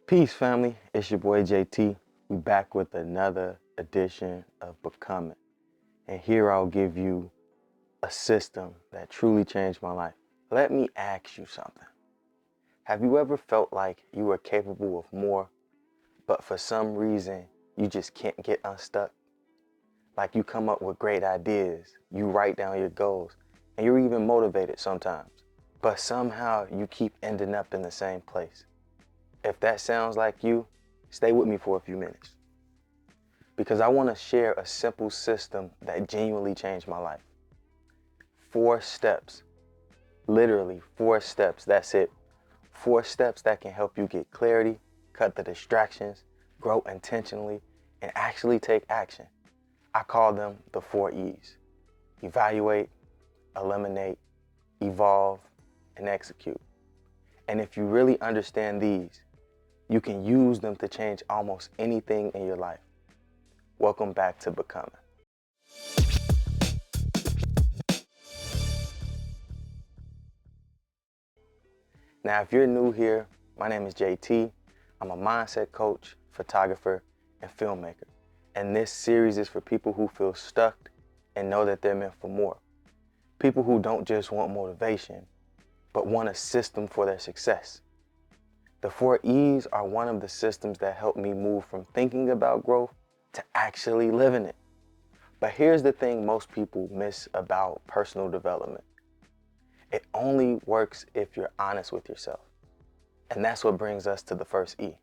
Peace, family. It's your boy JT. We back with another edition of Becoming. And here I'll give you a system that truly changed my life. Let me ask you something. Have you ever felt like you were capable of more, but for some reason you just can't get unstuck? Like you come up with great ideas, you write down your goals, and you're even motivated sometimes, but somehow you keep ending up in the same place. If that sounds like you, stay with me for a few minutes, because I want to share a simple system that genuinely changed my life. 4 steps, literally 4 steps, that's it. 4 steps that can help you get clarity, cut the distractions, grow intentionally, and actually take action. I call them the 4 E's. Evaluate, eliminate, evolve, and execute. And if you really understand these, you can use them to change almost anything in your life. Welcome back to Becoming. Now, if you're new here, my name is JT. I'm a mindset coach, photographer, and filmmaker. And this series is for people who feel stuck and know that they're meant for more. People who don't just want motivation, but want a system for their success. The 4 E's are one of the systems that help me move from thinking about growth to actually living it. But here's the thing most people miss about personal development. It only works if you're honest with yourself. And that's what brings us to the first E.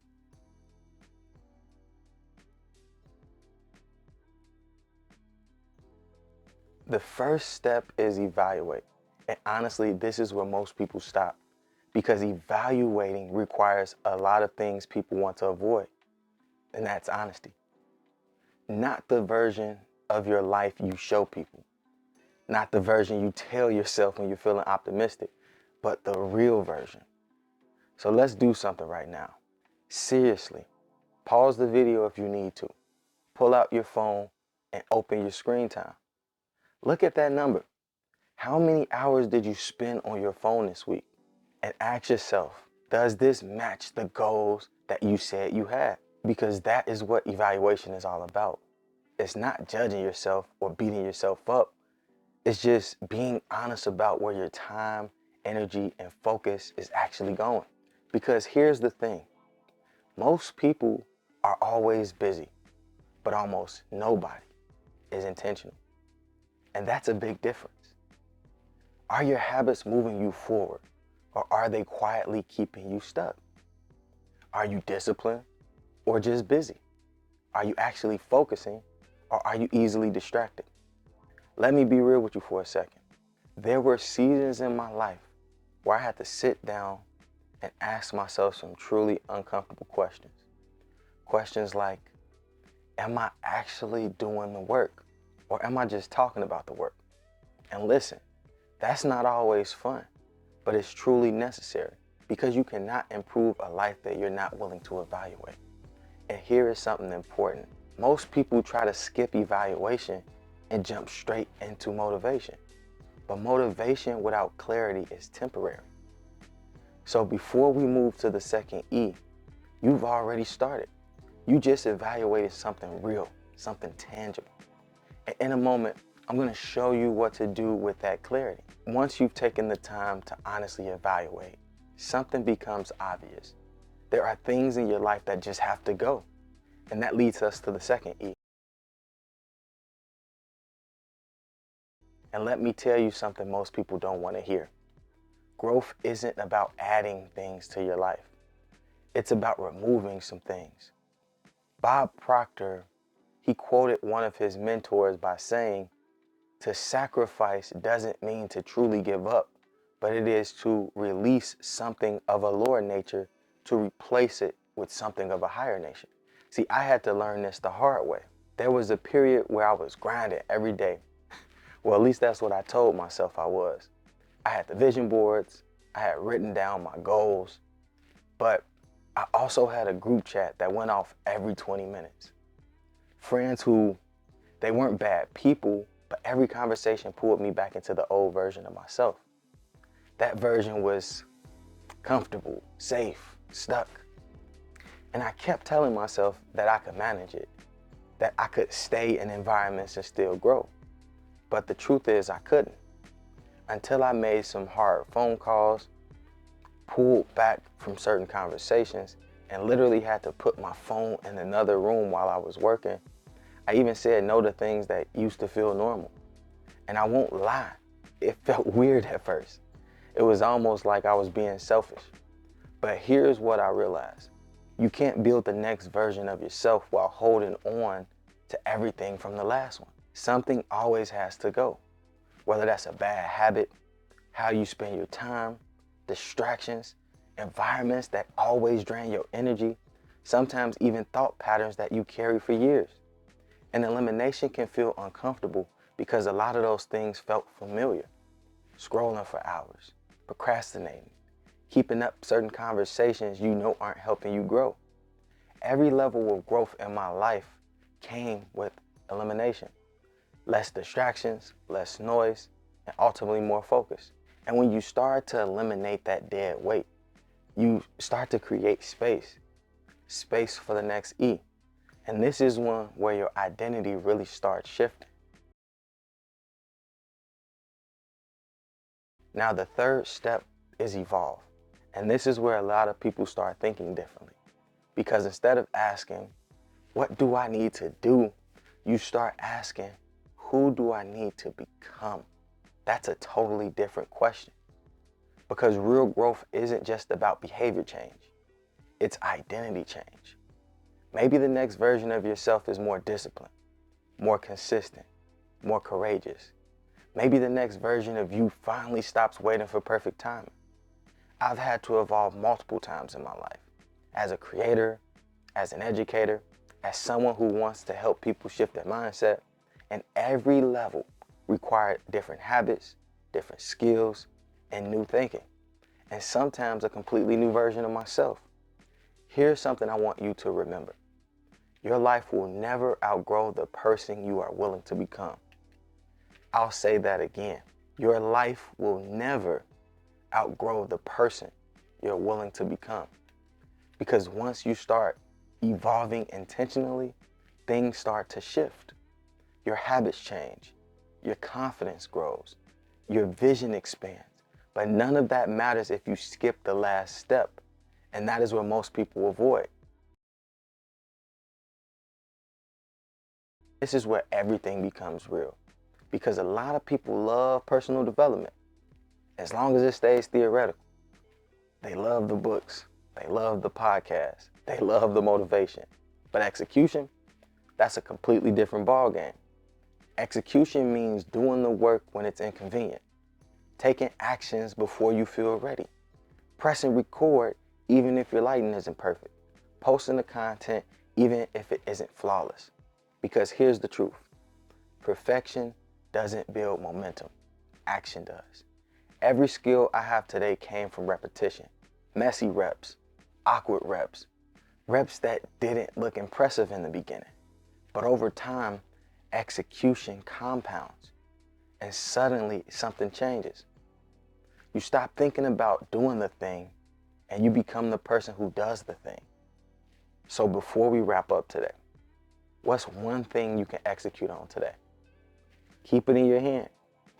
The first step is evaluate. And honestly, this is where most people stop, because evaluating requires a lot of things people want to avoid. And that's honesty. Not the version of your life you show people. Not the version you tell yourself when you're feeling optimistic, but the real version. So let's do something right now. Seriously, pause the video if you need to. Pull out your phone and open your screen time. Look at that number. How many hours did you spend on your phone this week? And ask yourself, does this match the goals that you said you had? Because that is what evaluation is all about. It's not judging yourself or beating yourself up. It's just being honest about where your time, energy, and focus is actually going. Because here's the thing. Most people are always busy, but almost nobody is intentional. And that's a big difference. Are your habits moving you forward, or are they quietly keeping you stuck? Are you disciplined or just busy? Are you actually focusing, or are you easily distracted? Let me be real with you for a second. There were seasons in my life where I had to sit down and ask myself some truly uncomfortable questions. Questions like, am I actually doing the work, or am I just talking about the work? And listen, that's not always fun, but it's truly necessary, because you cannot improve a life that you're not willing to evaluate. And here is something important. Most people try to skip evaluation and jump straight into motivation. But motivation without clarity is temporary. So before we move to the second E, you've already started. You just evaluated something real, something tangible. And in a moment, I'm going to show you what to do with that clarity. Once you've taken the time to honestly evaluate, something becomes obvious. There are things in your life that just have to go. And that leads us to the second E. And let me tell you something most people don't want to hear. Growth isn't about adding things to your life. It's about removing some things. Bob Proctor, he quoted one of his mentors by saying, to sacrifice doesn't mean to truly give up, but it is to release something of a lower nature to replace it with something of a higher nature. See, I had to learn this the hard way. There was a period where I was grinding every day. Well, at least that's what I told myself I was. I had the vision boards, I had written down my goals, but I also had a group chat that went off every 20 minutes. Friends who, they weren't bad people, but every conversation pulled me back into the old version of myself. That version was comfortable, safe, stuck. And I kept telling myself that I could manage it, that I could stay in environments and still grow. But the truth is I couldn't, until I made some hard phone calls, pulled back from certain conversations, and literally had to put my phone in another room while I was working. I even said no to things that used to feel normal. And I won't lie, it felt weird at first. It was almost like I was being selfish. But here's what I realized. You can't build the next version of yourself while holding on to everything from the last one. Something always has to go. Whether that's a bad habit, how you spend your time, distractions, environments that always drain your energy, sometimes even thought patterns that you carry for years. And elimination can feel uncomfortable because a lot of those things felt familiar. Scrolling for hours, procrastinating, keeping up certain conversations you know aren't helping you grow. Every level of growth in my life came with elimination. Less distractions, less noise, and ultimately more focus. And when you start to eliminate that dead weight, you start to create space. Space for the next E. And this is one where your identity really starts shifting. Now the third step is evolve. And this is where a lot of people start thinking differently. Because instead of asking, what do I need to do? You start asking, who do I need to become? That's a totally different question. Because real growth isn't just about behavior change. It's identity change. Maybe the next version of yourself is more disciplined, more consistent, more courageous. Maybe the next version of you finally stops waiting for perfect timing. I've had to evolve multiple times in my life. As a creator, as an educator, as someone who wants to help people shift their mindset, and every level required different habits, different skills, and new thinking. And sometimes a completely new version of myself. Here's something I want you to remember. Your life will never outgrow the person you are willing to become. I'll say that again. Your life will never outgrow the person you're willing to become. Because once you start evolving intentionally, things start to shift. Your habits change, your confidence grows, your vision expands. But none of that matters if you skip the last step. And that is what most people avoid. This is where everything becomes real. Because a lot of people love personal development, as long as it stays theoretical. They love the books, they love the podcasts, they love the motivation. But execution, that's a completely different ballgame. Execution means doing the work when it's inconvenient, taking actions before you feel ready, pressing record even if your lighting isn't perfect, posting the content even if it isn't flawless. Because here's the truth. Perfection doesn't build momentum. Action does. Every skill I have today came from repetition. Messy reps, awkward reps, reps that didn't look impressive in the beginning. But over time, execution compounds, and suddenly something changes. You stop thinking about doing the thing, and you become the person who does the thing. So before we wrap up today, what's one thing you can execute on today? Keep it in your hand.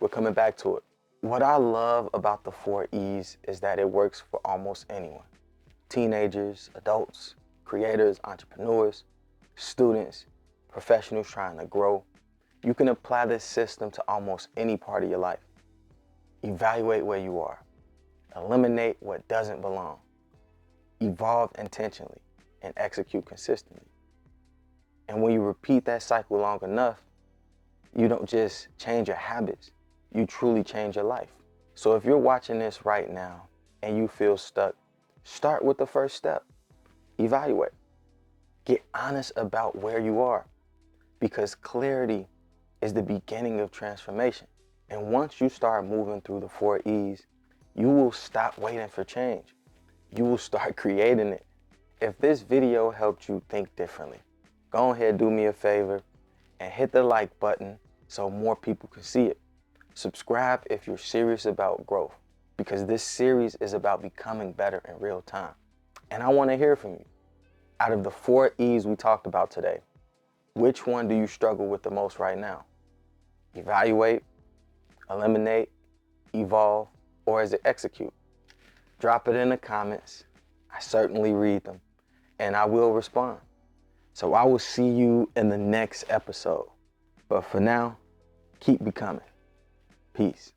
We're coming back to it. What I love about the 4 E's is that it works for almost anyone. Teenagers, adults, creators, entrepreneurs, students, professionals trying to grow. You can apply this system to almost any part of your life. Evaluate where you are. Eliminate what doesn't belong. Evolve intentionally and execute consistently. And when you repeat that cycle long enough, you don't just change your habits, you truly change your life. So if you're watching this right now and you feel stuck, start with the first step. Evaluate. Get honest about where you are, because clarity is the beginning of transformation. And once you start moving through the 4 E's, you will stop waiting for change. You will start creating it. If this video helped you think differently, go ahead, do me a favor and hit the like button so more people can see it. Subscribe if you're serious about growth, because this series is about becoming better in real time. And I want to hear from you. Out of the 4 E's we talked about today, which one do you struggle with the most right now? Evaluate, eliminate, evolve, or is it execute? Drop it in the comments. I certainly read them and I will respond. So I will see you in the next episode. But for now, keep becoming. Peace.